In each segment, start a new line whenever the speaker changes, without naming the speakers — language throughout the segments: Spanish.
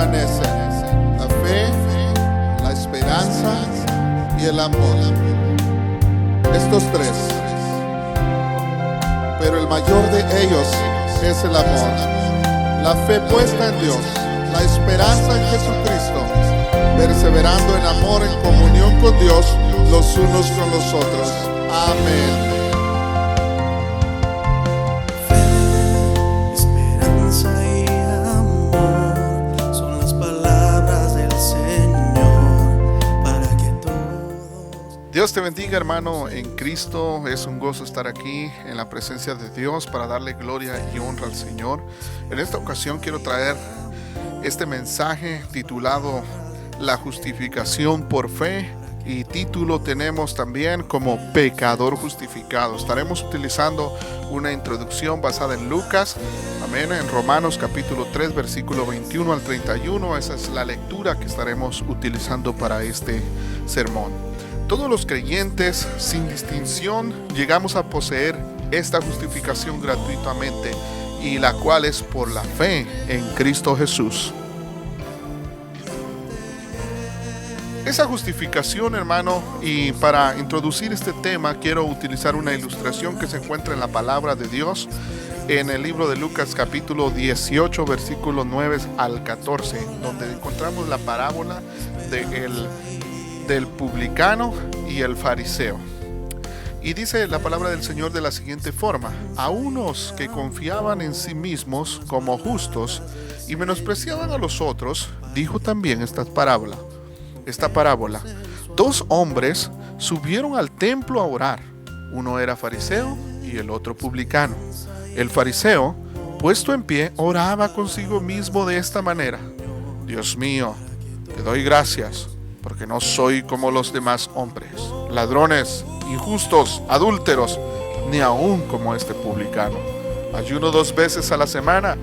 permanecen: la fe, la esperanza y el amor. Estos tres. Pero el mayor de ellos es el amor. La fe puesta en Dios, la esperanza en Jesucristo, perseverando en amor, en comunión con Dios, los unos con los otros. Amén. Dios te bendiga, hermano, en Cristo. Es un gozo estar aquí en la presencia de Dios para darle gloria y honra al Señor. En esta ocasión quiero traer este mensaje titulado La justificación por fe, y título tenemos también como Pecador justificado. Estaremos utilizando una introducción basada en Lucas, amén, en Romanos capítulo 3 versículo 21 al 31. Esa es la lectura que estaremos utilizando para este sermón. Todos los creyentes, sin distinción, llegamos a poseer esta justificación gratuitamente, y la cual es por la fe en Cristo Jesús. Esa justificación, hermano, y para introducir este tema quiero utilizar una ilustración que se encuentra en la palabra de Dios en el libro de Lucas capítulo 18 versículos 9 al 14, donde encontramos la parábola del publicano y el fariseo. Y dice la palabra del Señor de la siguiente forma: a unos que confiaban en sí mismos como justos y menospreciaban a los otros, dijo también esta parábola. Dos hombres subieron al templo a orar. Uno era fariseo y el otro publicano. El fariseo, puesto en pie, oraba consigo mismo de esta manera: Dios mío, te doy gracias, porque no soy como los demás hombres, ladrones, injustos, adúlteros, ni aún como este publicano. Ayuno 2 veces a la semana,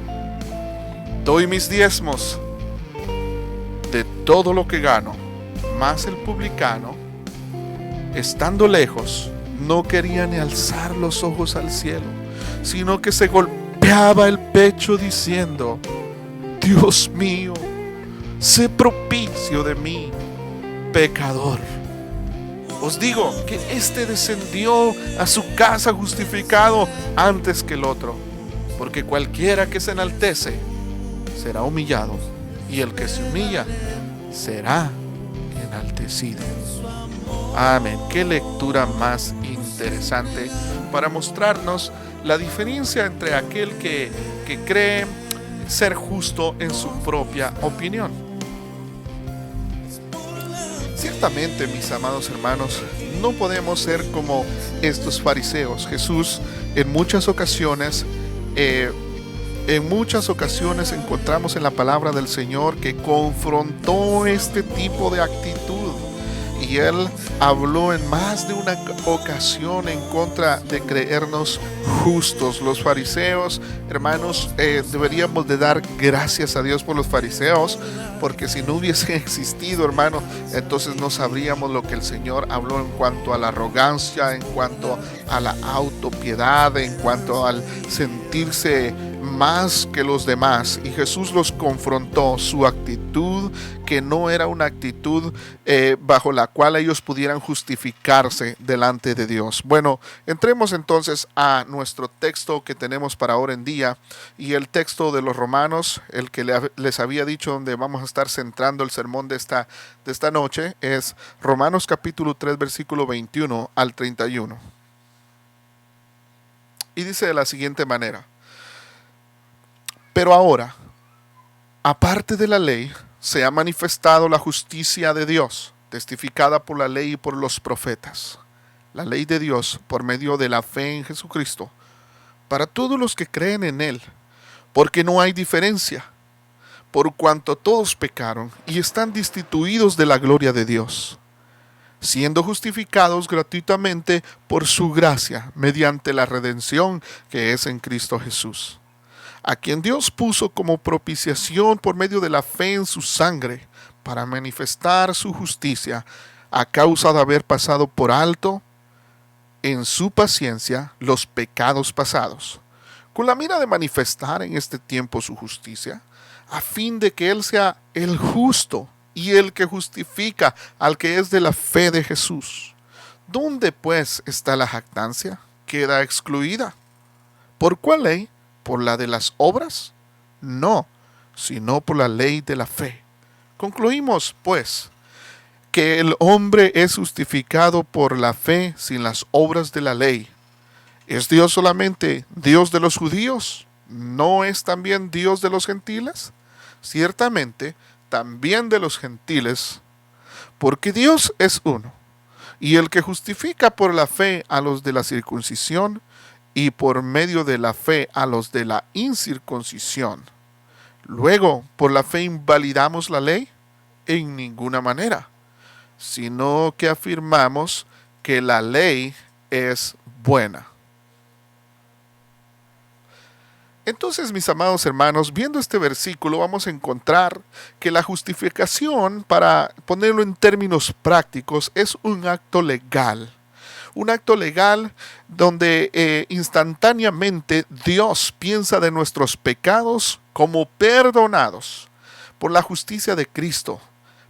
doy mis diezmos de todo lo que gano. Mas el publicano, estando lejos, no quería ni alzar los ojos al cielo, sino que se golpeaba el pecho diciendo: Dios mío, sé propicio de mí, pecador. Os digo que éste descendió a su casa justificado antes que el otro, porque cualquiera que se enaltece será humillado, y el que se humilla será enaltecido. Amén. Qué lectura más interesante para mostrarnos la diferencia entre aquel que cree ser justo en su propia opinión. Ciertamente, mis amados hermanos, no podemos ser como estos fariseos. Jesús en muchas ocasiones encontramos en la palabra del Señor que confrontó este tipo de actitud, y Él habló en más de una ocasión en contra de creernos justos. Los fariseos, hermanos, deberíamos de dar gracias a Dios por los fariseos, porque si no hubiesen existido, hermano, entonces no sabríamos lo que el Señor habló en cuanto a la arrogancia, en cuanto a la autopiedad, en cuanto al sentirse más que los demás. Y Jesús los confrontó, su actitud, que no era una actitud bajo la cual ellos pudieran justificarse delante de Dios. Bueno, entremos entonces a nuestro texto que tenemos para ahora en día, y el texto de los Romanos, el que les había dicho donde vamos a estar centrando el sermón de esta noche, es Romanos capítulo 3 versículo 21 al 31. Y dice de la siguiente manera: pero ahora, aparte de la ley, se ha manifestado la justicia de Dios, testificada por la ley y por los profetas. La ley de Dios por medio de la fe en Jesucristo, para todos los que creen en Él, porque no hay diferencia, por cuanto todos pecaron y están destituidos de la gloria de Dios, siendo justificados gratuitamente por su gracia, mediante la redención que es en Cristo Jesús, a quien Dios puso como propiciación por medio de la fe en su sangre, para manifestar su justicia, a causa de haber pasado por alto en su paciencia los pecados pasados, con la mira de manifestar en este tiempo su justicia, a fin de que Él sea el justo y el que justifica al que es de la fe de Jesús. ¿Dónde pues está la jactancia? Queda excluida. ¿Por cuál ley? ¿Por la de las obras? No, sino por la ley de la fe. Concluimos, pues, que el hombre es justificado por la fe sin las obras de la ley. ¿Es Dios solamente Dios de los judíos? ¿No es también Dios de los gentiles? Ciertamente, también de los gentiles, porque Dios es uno, y el que justifica por la fe a los de la circuncisión, y por medio de la fe a los de la incircuncisión. Luego, ¿por la fe invalidamos la ley? En ninguna manera, sino que afirmamos que la ley es buena. Entonces, mis amados hermanos, viendo este versículo vamos a encontrar que la justificación, para ponerlo en términos prácticos, es un acto legal. Un acto legal donde instantáneamente Dios piensa de nuestros pecados como perdonados por la justicia de Cristo.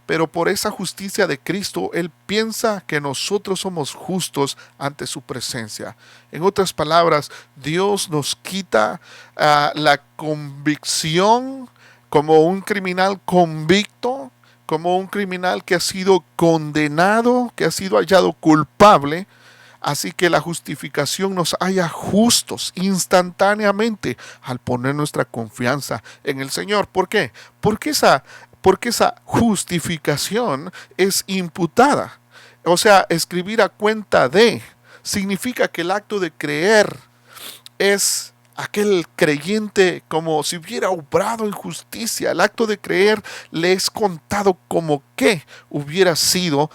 Pero por esa justicia de Cristo, Él piensa que nosotros somos justos ante su presencia. En otras palabras, Dios nos quita la convicción como un criminal convicto, como un criminal que ha sido condenado, que ha sido hallado culpable. Así que la justificación nos halla justos instantáneamente al poner nuestra confianza en el Señor. ¿Por qué? Porque esa justificación es imputada. O sea, escribir a cuenta de significa que el acto de creer es aquel creyente como si hubiera obrado en justicia. El acto de creer le es contado como que hubiera sido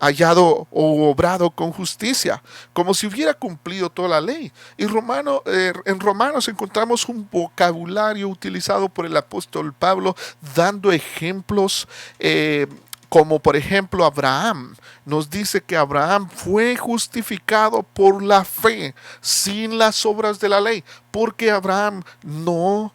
hallado o obrado con justicia, como si hubiera cumplido toda la ley. Y en Romanos encontramos un vocabulario utilizado por el apóstol Pablo dando ejemplos, como por ejemplo Abraham. Nos dice que Abraham fue justificado por la fe sin las obras de la ley, porque Abraham no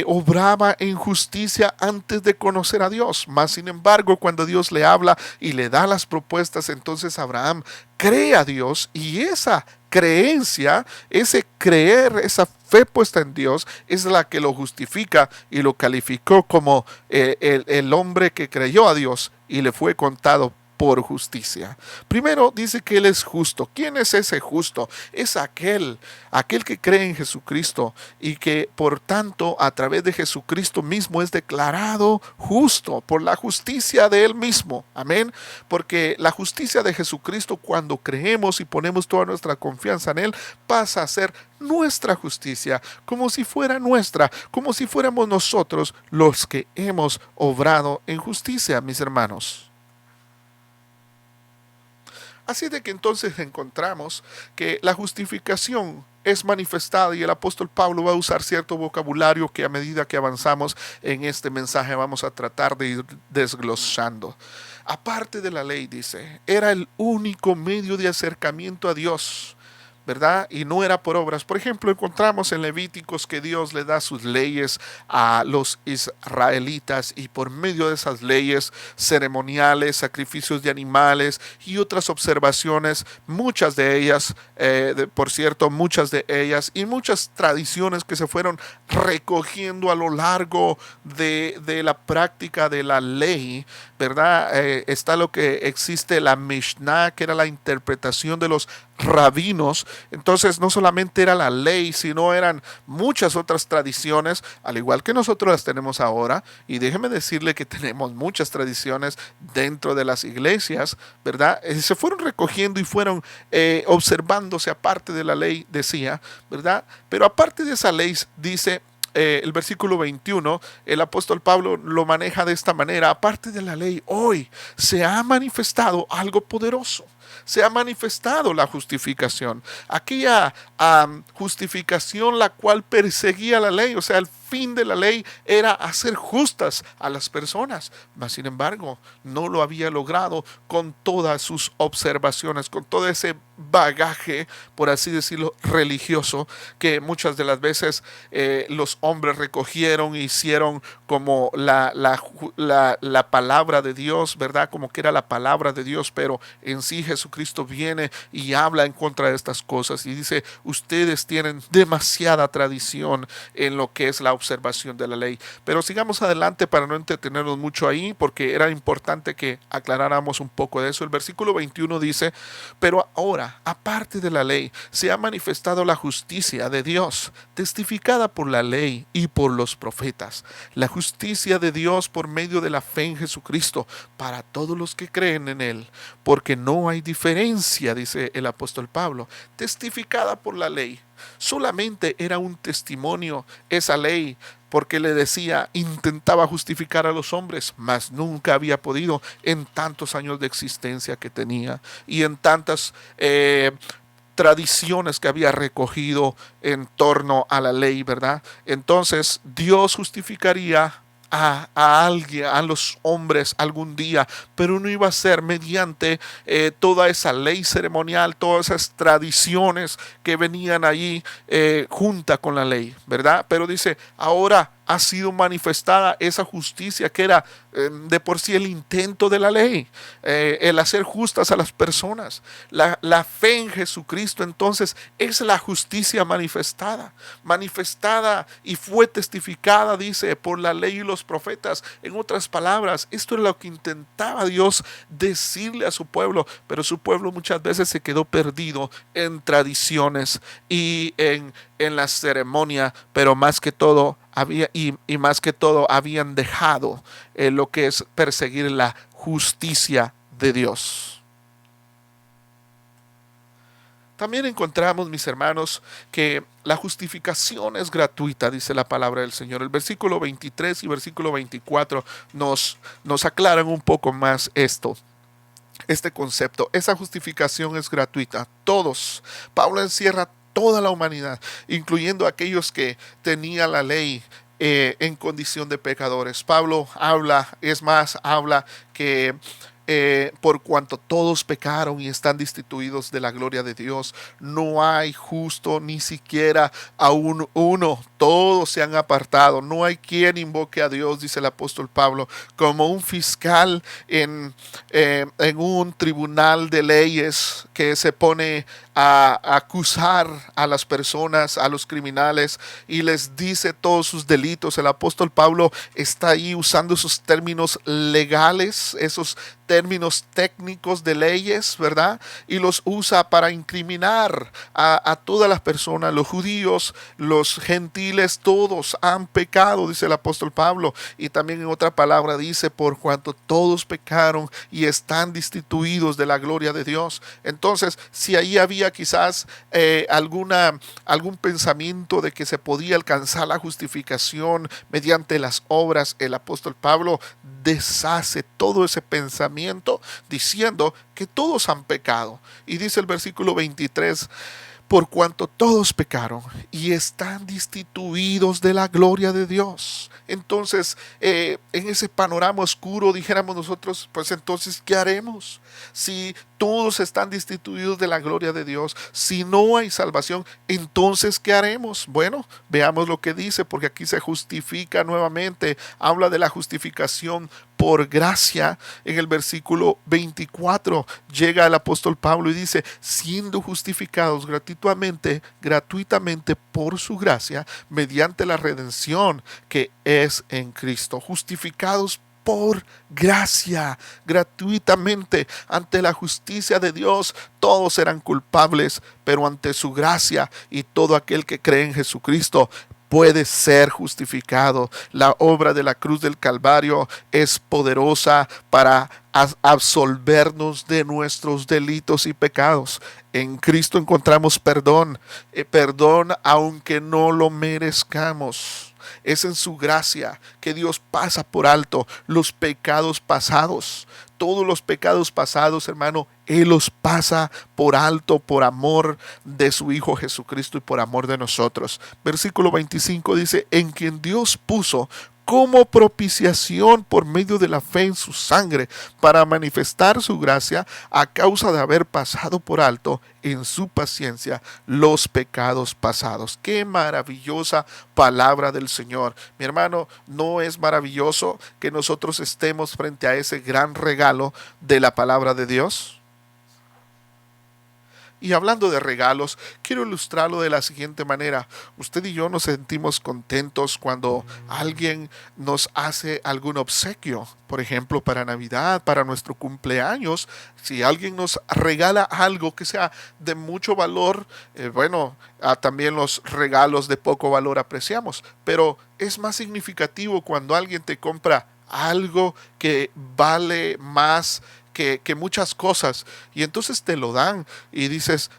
obraba en justicia antes de conocer a Dios. Mas sin embargo, cuando Dios le habla y le da las propuestas, entonces Abraham cree a Dios, y esa creencia, ese creer, esa fe puesta en Dios es la que lo justifica y lo calificó como el hombre que creyó a Dios y le fue contado por justicia. Primero dice que Él es justo. ¿Quién es ese justo? Es aquel que cree en Jesucristo y que por tanto a través de Jesucristo mismo es declarado justo por la justicia de Él mismo. Amén. Porque la justicia de Jesucristo, cuando creemos y ponemos toda nuestra confianza en Él, pasa a ser nuestra justicia, como si fuera nuestra, como si fuéramos nosotros los que hemos obrado en justicia, mis hermanos. Así de que entonces encontramos que la justificación es manifestada, y el apóstol Pablo va a usar cierto vocabulario que a medida que avanzamos en este mensaje vamos a tratar de ir desglosando. Aparte de la ley, dice, era el único medio de acercamiento a Dios, ¿verdad? Y no era por obras. Por ejemplo, encontramos en Levíticos que Dios le da sus leyes a los israelitas, y por medio de esas leyes ceremoniales, sacrificios de animales y otras observaciones, muchas de ellas, muchas de ellas y muchas tradiciones que se fueron recogiendo a lo largo de la práctica de la ley, ¿verdad? Está lo que existe la Mishnah, que era la interpretación de los rabinos. Entonces no solamente era la ley, sino eran muchas otras tradiciones, al igual que nosotros las tenemos ahora. Y déjeme decirle que tenemos muchas tradiciones dentro de las iglesias, ¿verdad? Se fueron recogiendo y fueron observándose aparte de la ley, decía, ¿verdad? Pero aparte de esa ley, dice el versículo 21, el apóstol Pablo lo maneja de esta manera: aparte de la ley, hoy se ha manifestado algo poderoso. se ha manifestado la justificación. Aquella justificación la cual perseguía la ley, o sea, el fin de la ley era hacer justas a las personas, mas sin embargo no lo había logrado con todas sus observaciones, con todo ese bagaje, por así decirlo, religioso, que muchas de las veces los hombres recogieron e hicieron como la palabra de Dios, ¿verdad? Como que era la palabra de Dios, pero en sí Jesucristo viene y habla en contra de estas cosas y dice, ustedes tienen demasiada tradición en lo que es la observación de la ley. Pero sigamos adelante para no entretenernos mucho ahí, porque era importante que aclaráramos un poco de eso. El versículo 21 dice, pero ahora, aparte de la ley, se ha manifestado la justicia de Dios, testificada por la ley y por los profetas. La justicia de Dios por medio de la fe en Jesucristo para todos los que creen en Él, porque no hay diferencia, dice el apóstol Pablo, testificada por la ley. Solamente era un testimonio esa ley, porque le decía, intentaba justificar a los hombres, mas nunca había podido en tantos años de existencia que tenía y en tantas tradiciones que había recogido en torno a la ley, ¿verdad? Entonces Dios justificaría a alguien, a los hombres algún día, pero no iba a ser mediante toda esa ley ceremonial, todas esas tradiciones que venían allí junta con la ley, ¿verdad? Pero dice, ahora ha sido manifestada esa justicia que era de por sí el intento de la ley, el hacer justas a las personas. La fe en Jesucristo entonces es la justicia manifestada y fue testificada, dice, por la ley y los profetas. En otras palabras, esto es lo que intentaba Dios decirle a su pueblo, pero su pueblo muchas veces se quedó perdido en tradiciones y en la ceremonia, pero más que todo más que todo habían dejado lo que es perseguir la justicia de Dios. También encontramos, mis hermanos, que la justificación es gratuita, dice la palabra del Señor. El versículo 23 y versículo 24 nos aclaran un poco más este concepto. Esa justificación es gratuita. Todos. Pablo encierra toda la humanidad, incluyendo aquellos que tenían la ley en condición de pecadores. Pablo habla que por cuanto todos pecaron y están destituidos de la gloria de Dios, no hay justo ni siquiera aún uno. Todos se han apartado. No hay quien invoque a Dios, dice el apóstol Pablo, como un fiscal en un tribunal de leyes que se pone a acusar a las personas, a los criminales, y les dice todos sus delitos. El apóstol Pablo está ahí usando esos términos legales, esos términos técnicos de leyes, ¿verdad? Y los usa para incriminar a todas las personas, los judíos, los gentiles, todos han pecado, dice el apóstol Pablo. Y también en otra palabra dice, por cuanto todos pecaron y están destituidos de la gloria de Dios. Entonces, si ahí había quizás algún pensamiento de que se podía alcanzar la justificación mediante las obras, el apóstol Pablo deshace todo ese pensamiento diciendo que todos han pecado. Y dice el versículo 23, por cuanto todos pecaron y están destituidos de la gloria de Dios. Entonces, en ese panorama oscuro, dijéramos nosotros, pues entonces, ¿qué haremos? Si todos están destituidos de la gloria de Dios, si no hay salvación, entonces, ¿qué haremos? Bueno, veamos lo que dice, porque aquí se justifica nuevamente, habla de la justificación por gracia. En el versículo 24 llega el apóstol Pablo y dice, siendo justificados gratuitamente por su gracia, mediante la redención que es en Cristo. Justificados por gracia, gratuitamente, ante la justicia de Dios. Todos eran culpables, pero ante su gracia y todo aquel que cree en Jesucristo puede ser justificado. La obra de la cruz del Calvario es poderosa para absolvernos de nuestros delitos y pecados. En Cristo encontramos perdón, perdón aunque no lo merezcamos. Es en su gracia que Dios pasa por alto los pecados pasados. Todos los pecados pasados, hermano, Él los pasa por alto por amor de su Hijo Jesucristo y por amor de nosotros. Versículo 25 dice, en quien Dios puso como propiciación por medio de la fe en su sangre, para manifestar su gracia a causa de haber pasado por alto en su paciencia los pecados pasados. Qué maravillosa palabra del Señor. Mi hermano, ¿no es maravilloso que nosotros estemos frente a ese gran regalo de la palabra de Dios? Y hablando de regalos, quiero ilustrarlo de la siguiente manera. Usted y yo nos sentimos contentos cuando alguien nos hace algún obsequio. Por ejemplo, para Navidad, para nuestro cumpleaños, si alguien nos regala algo que sea de mucho valor, también los regalos de poco valor apreciamos. Pero es más significativo cuando alguien te compra algo que vale más que muchas cosas, y entonces te lo dan y dices,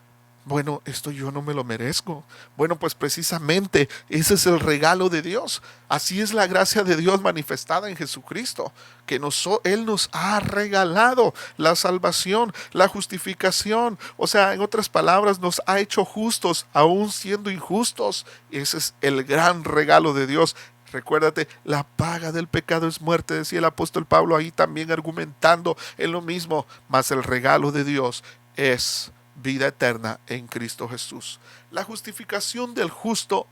bueno, esto yo no me lo merezco. Bueno, pues precisamente ese es el regalo de Dios. Así es la gracia de Dios manifestada en Jesucristo, que Él nos ha regalado la salvación, la justificación. O sea, en otras palabras, nos ha hecho justos, aún siendo injustos. Ese es el gran regalo de Dios. Recuérdate, la paga del pecado es muerte, decía el apóstol Pablo ahí también argumentando en lo mismo, mas el regalo de Dios es vida eterna en Cristo Jesús. La justificación del justo,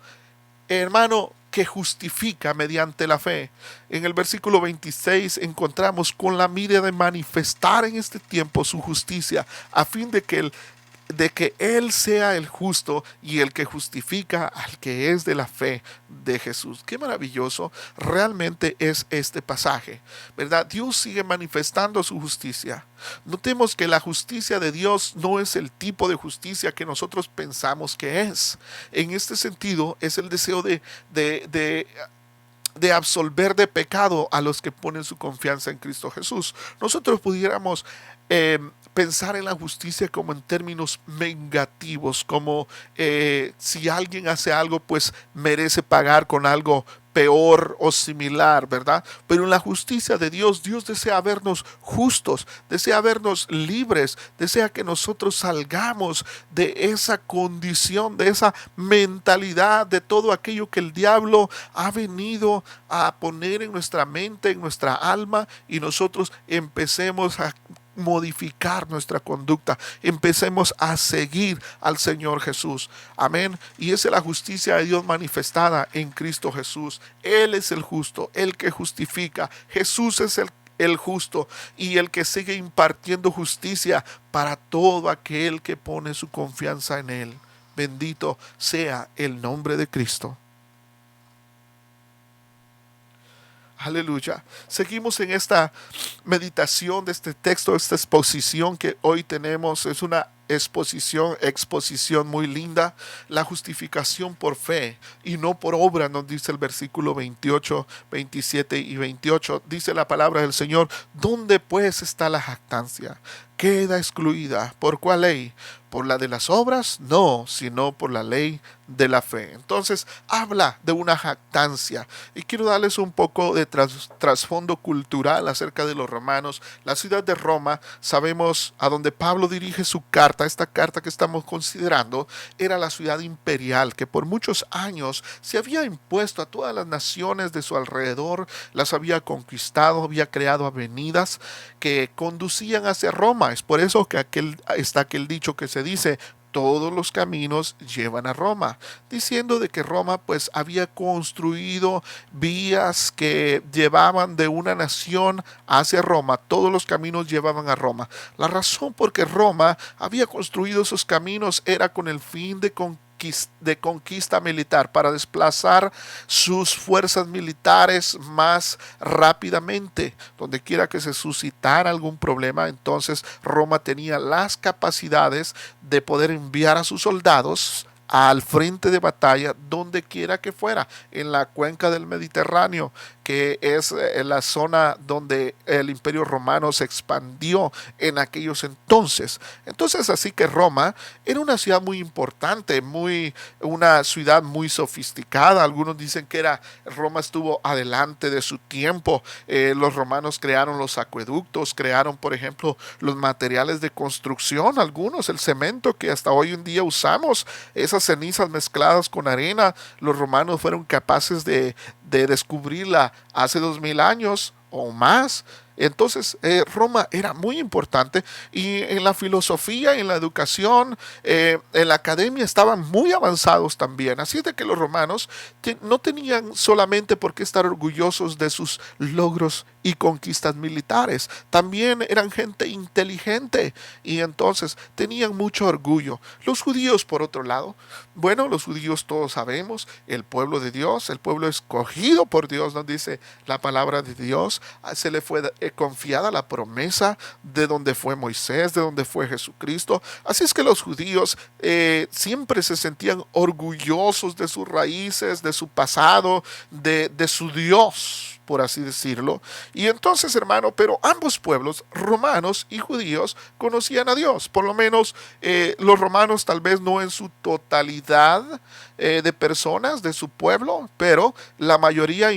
hermano, que justifica mediante la fe. En el versículo 26 encontramos con la mira de manifestar en este tiempo su justicia, a fin de que Él sea el justo y el que justifica al que es de la fe de Jesús. Qué maravilloso realmente es este pasaje, ¿verdad? Dios sigue manifestando su justicia. Notemos que la justicia de Dios no es el tipo de justicia que nosotros pensamos que es. En este sentido, es el deseo de absolver de pecado a los que ponen su confianza en Cristo Jesús. Nosotros pudiéramos pensar en la justicia como en términos vengativos, como si alguien hace algo, pues merece pagar con algo peor o similar, ¿verdad? Pero en la justicia de Dios, Dios desea vernos justos, desea vernos libres, desea que nosotros salgamos de esa condición, de esa mentalidad, de todo aquello que el diablo ha venido a poner en nuestra mente, en nuestra alma, y nosotros empecemos a modificar nuestra conducta, empecemos a seguir al Señor Jesús. Amén. Y esa es la justicia de Dios manifestada en Cristo Jesús. Él es el justo, el que justifica. Jesús es el justo y el que sigue impartiendo justicia para todo aquel que pone su confianza en Él. Bendito sea el nombre de Cristo. Aleluya. Seguimos en esta meditación de este texto, esta exposición que hoy tenemos. Es una exposición muy linda. La justificación por fe y no por obra, nos dice el versículo 28, 27 y 28. Dice la palabra del Señor: ¿dónde pues está la jactancia? Queda excluida. ¿Por cuál ley? ¿Por la de las obras? No, sino por la ley de la fe. Entonces habla de una jactancia, y quiero darles un poco de trasfondo cultural acerca de los romanos. La ciudad de Roma, sabemos a donde Pablo dirige su carta. Esta carta que estamos considerando era la ciudad imperial que por muchos años se había impuesto a todas las naciones de su alrededor, las había conquistado, había creado avenidas que conducían hacia Roma. Es por eso que está aquel dicho que se dice: todos los caminos llevan a Roma, diciendo de que Roma pues había construido vías que llevaban de una nación hacia Roma. Todos los caminos llevaban a Roma. La razón por que Roma había construido esos caminos era con el fin de conquista militar, para desplazar sus fuerzas militares más rápidamente. Donde quiera que se suscitara algún problema, entonces Roma tenía las capacidades de poder enviar a sus soldados al frente de batalla donde quiera que fuera, en la cuenca del Mediterráneo, que es la zona donde el Imperio Romano se expandió en aquellos entonces. Entonces, así que Roma era una ciudad muy importante, una ciudad muy sofisticada. Algunos dicen que Roma estuvo adelante de su tiempo. Los romanos crearon los acueductos, crearon, por ejemplo, los materiales de construcción, algunos, el cemento que hasta hoy en día usamos, esas cenizas mezcladas con arena, los romanos fueron capaces de descubrirla hace 2000 años o más. Entonces, Roma era muy importante, y en la filosofía, en la educación, en la academia estaban muy avanzados también. Así es de que los romanos no tenían solamente por qué estar orgullosos de sus logros y conquistas militares. También eran gente inteligente, y entonces tenían mucho orgullo. Los judíos, por otro lado, bueno, los judíos todos sabemos, el pueblo de Dios, el pueblo escogido por Dios, nos dice la palabra de Dios, se le fue confiada la promesa de donde fue Moisés, de donde fue Jesucristo. Así es que los judíos siempre se sentían orgullosos de sus raíces, de su pasado, de su Dios, por así decirlo. Y entonces, hermano, pero ambos pueblos, romanos y judíos, conocían a Dios. Por lo menos los romanos, tal vez no en su totalidad de personas de su pueblo, pero la mayoría,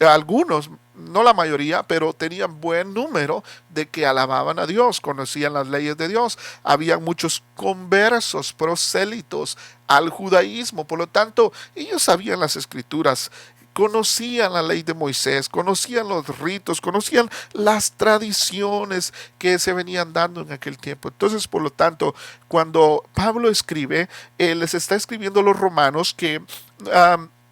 algunos, no la mayoría, pero tenían buen número de que alababan a Dios, conocían las leyes de Dios. Habían muchos conversos, prosélitos al judaísmo. Por lo tanto, ellos sabían las escrituras, conocían la ley de Moisés, conocían los ritos, conocían las tradiciones que se venían dando en aquel tiempo. Entonces, por lo tanto, cuando Pablo escribe, les está escribiendo a los romanos que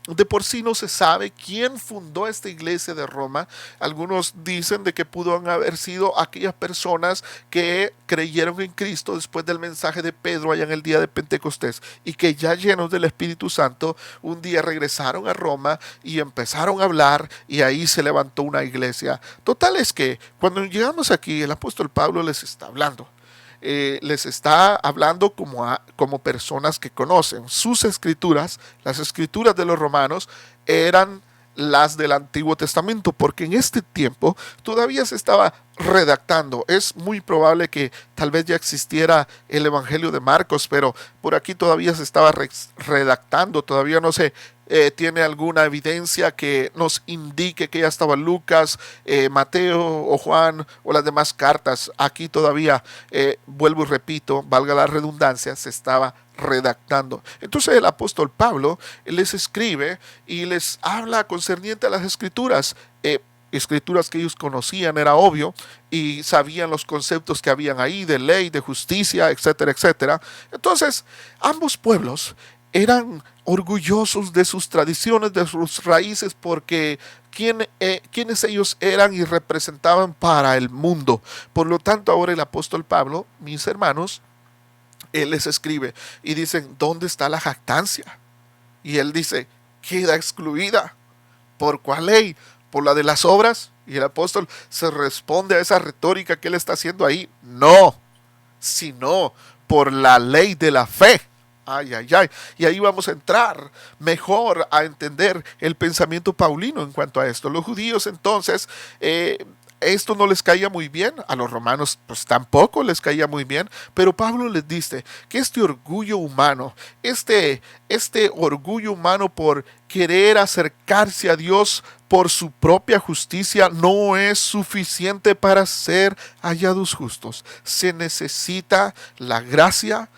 de por sí no se sabe quién fundó esta iglesia de Roma. Algunos dicen de que pudo haber sido aquellas personas que creyeron en Cristo después del mensaje de Pedro allá en el día de Pentecostés, y que ya llenos del Espíritu Santo un día regresaron a Roma y empezaron a hablar, y ahí se levantó una iglesia. Total es que cuando llegamos aquí, el apóstol Pablo les está hablando. Les está hablando como personas que conocen sus escrituras. Las escrituras de los romanos eran las del Antiguo Testamento, porque en este tiempo todavía se estaba redactando. Es muy probable que tal vez ya existiera el Evangelio de Marcos, pero por aquí todavía se estaba redactando, todavía no se tiene alguna evidencia que nos indique que ya estaba Lucas, Mateo o Juan o las demás cartas. Aquí todavía, vuelvo y repito, valga la redundancia, se estaba redactando. Entonces el apóstol Pablo les escribe y les habla concerniente a las escrituras. Escrituras que ellos conocían, era obvio, y sabían los conceptos que habían ahí de ley, de justicia, etcétera, etcétera. Entonces, ambos pueblos eran orgullosos de sus tradiciones, de sus raíces, porque quienes ellos eran y representaban para el mundo. Por lo tanto, ahora el apóstol Pablo, mis hermanos, él les escribe y dicen, ¿dónde está la jactancia? Y él dice, queda excluida. ¿Por cuál ley? ¿Por la de las obras? Y el apóstol se responde a esa retórica que él está haciendo ahí. No, sino por la ley de la fe. Ay, ay, ay. Y ahí vamos a entrar mejor a entender el pensamiento paulino en cuanto a esto. Los judíos entonces, esto no les caía muy bien, a los romanos pues tampoco les caía muy bien, pero Pablo les dice que este orgullo humano, este orgullo humano por querer acercarse a Dios por su propia justicia no es suficiente para ser hallados justos. Se necesita la gracia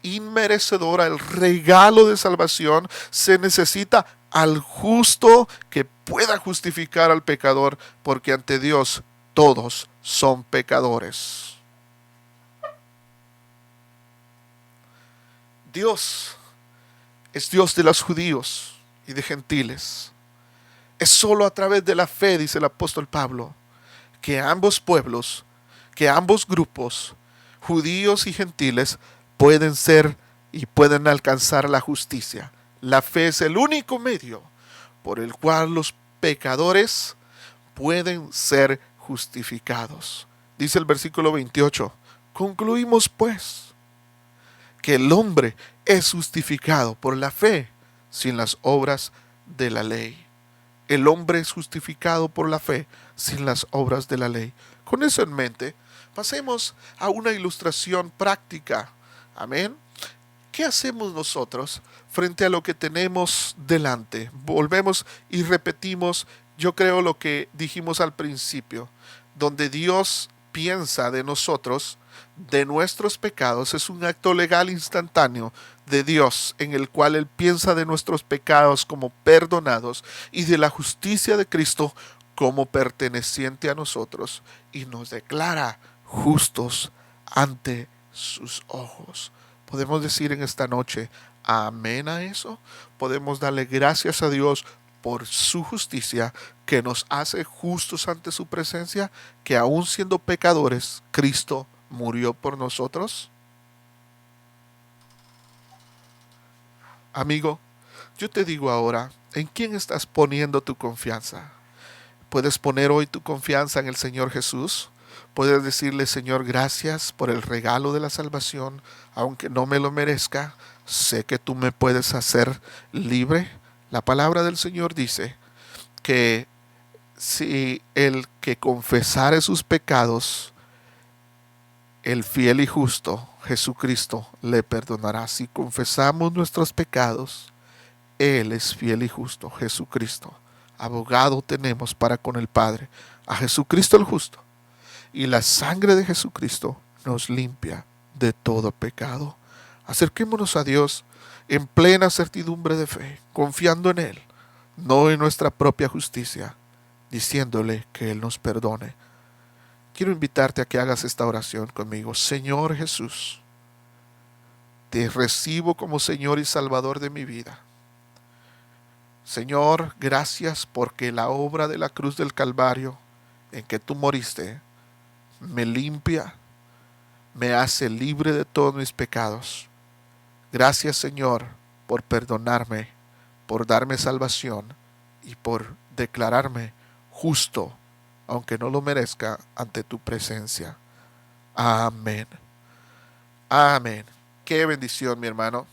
inmerecedora, el regalo de salvación. Se necesita al justo que pueda justificar al pecador, porque ante Dios todos son pecadores. Dios es Dios de los judíos y de gentiles. Es solo a través de la fe, dice el apóstol Pablo, que ambos pueblos, que ambos grupos, judíos y gentiles, pueden ser y pueden alcanzar la justicia. La fe es el único medio por el cual los pecadores pueden ser justificados. Dice el versículo 28, concluimos pues que el hombre es justificado por la fe sin las obras de la ley. El hombre es justificado por la fe sin las obras de la ley. Con eso en mente, pasemos a una ilustración práctica. Amén. ¿Qué hacemos nosotros frente a lo que tenemos delante? Volvemos y repetimos, yo creo, lo que dijimos al principio. Donde Dios piensa de nosotros, de nuestros pecados, es un acto legal instantáneo de Dios, en el cual Él piensa de nuestros pecados como perdonados y de la justicia de Cristo como perteneciente a nosotros, y nos declara justos ante sus ojos. Podemos decir en esta noche amén a eso. Podemos darle gracias a Dios por su justicia, que nos hace justos ante su presencia, que aun siendo pecadores, Cristo murió por nosotros. Amigo, yo te digo ahora, ¿en quién estás poniendo tu confianza? ¿Puedes poner hoy tu confianza en el Señor Jesús? Puedes decirle: Señor, gracias por el regalo de la salvación, aunque no me lo merezca, sé que tú me puedes hacer libre. La palabra del Señor dice que si el que confesare sus pecados, el fiel y justo Jesucristo le perdonará. Si confesamos nuestros pecados, Él es fiel y justo, Jesucristo. Abogado tenemos para con el Padre, a Jesucristo el justo. Y la sangre de Jesucristo nos limpia de todo pecado. Acerquémonos a Dios en plena certidumbre de fe, confiando en Él, no en nuestra propia justicia, diciéndole que Él nos perdone. Quiero invitarte a que hagas esta oración conmigo. Señor Jesús, te recibo como Señor y Salvador de mi vida. Señor, gracias porque la obra de la cruz del Calvario en que tú moriste me limpia, me hace libre de todos mis pecados. Gracias, Señor, por perdonarme, por darme salvación y por declararme justo, aunque no lo merezca, ante tu presencia. Amén. Amén. Qué bendición, mi hermano.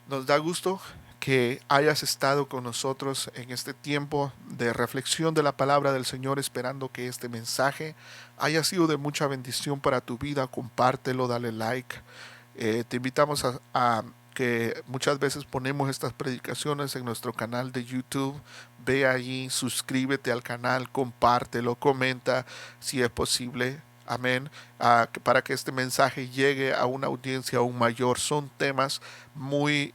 Nos da gusto que hayas estado con nosotros en este tiempo de reflexión de la palabra del Señor, esperando que este mensaje haya sido de mucha bendición para tu vida. Compártelo, dale like. Te invitamos a que muchas veces ponemos estas predicaciones en nuestro canal de YouTube. Ve allí, suscríbete al canal, compártelo, comenta si es posible. Amén. Para que este mensaje llegue a una audiencia aún mayor. Son temas muy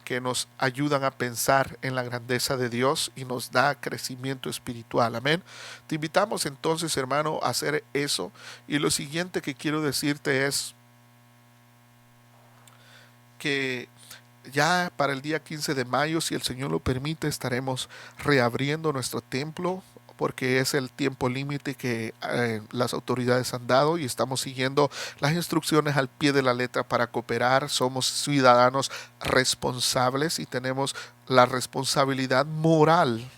que nos ayudan a pensar en la grandeza de Dios y nos da crecimiento espiritual. Amén. Te invitamos entonces, hermano, a hacer eso. Y lo siguiente que quiero decirte es que ya para el día 15 de mayo, si el Señor lo permite, estaremos reabriendo nuestro templo, porque es el tiempo límite que las autoridades han dado, y estamos siguiendo las instrucciones al pie de la letra para cooperar. Somos ciudadanos responsables y tenemos la responsabilidad moral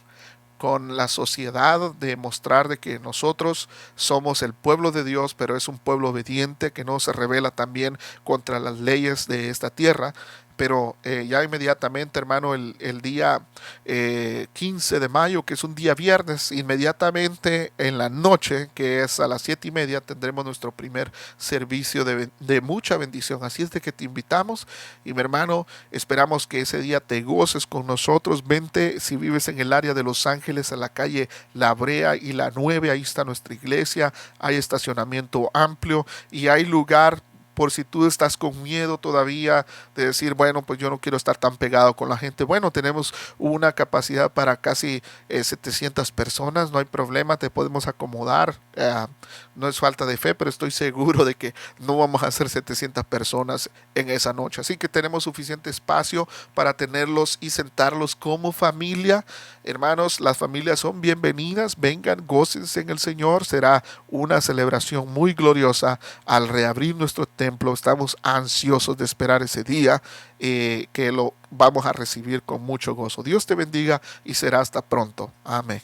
con la sociedad de mostrar de que nosotros somos el pueblo de Dios, pero es un pueblo obediente que no se rebela también contra las leyes de esta tierra. Pero ya inmediatamente, hermano, el día 15 de mayo, que es un día viernes, inmediatamente en la noche, que es a las 7:30, tendremos nuestro primer servicio de mucha bendición. Así es de que te invitamos, y mi hermano, esperamos que ese día te goces con nosotros. Vente, si vives en el área de Los Ángeles, a la calle La Brea y la 9, ahí está nuestra iglesia. Hay estacionamiento amplio y hay lugar por si tú estás con miedo todavía de decir, bueno, pues yo no quiero estar tan pegado con la gente. Bueno, tenemos una capacidad para casi 700 personas, no hay problema, te podemos acomodar. No es falta de fe, pero estoy seguro de que no vamos a hacer 700 personas en esa noche. Así que tenemos suficiente espacio para tenerlos y sentarlos como familia. Hermanos, las familias son bienvenidas, vengan, gócense en el Señor. Será una celebración muy gloriosa al reabrir nuestro templo. Estamos ansiosos de esperar ese día, que lo vamos a recibir con mucho gozo. Dios te bendiga y será hasta pronto. Amén.